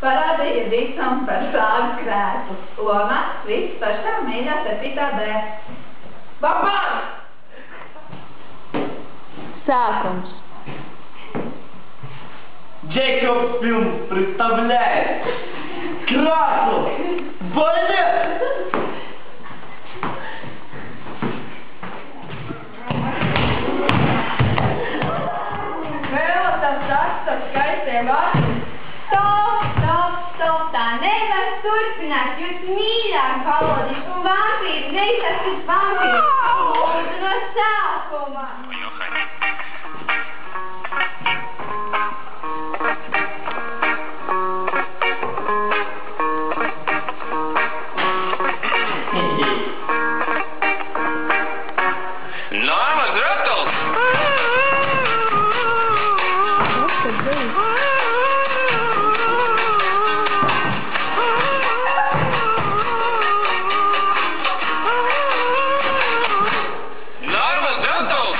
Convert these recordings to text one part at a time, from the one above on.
Parādīja visam par sāgu krētu. Lomā viss pašām mīļā 7. D. Babā! Sākums. Джейкоб фильм представляет красу балет! Vēlotam sāks ar skaistiem vārdiem. Stop, stop, stop, tā nevar turpināt. Jūs mīļāk palodīt un vampīri, neizsaksit vampīri. Lūdzu no sākuma. Normas Rutels! Normas Rutels!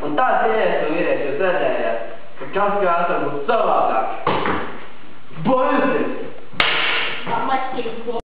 Un tāds vīrietis jūs redzējāt, ka kas kā esam uz savā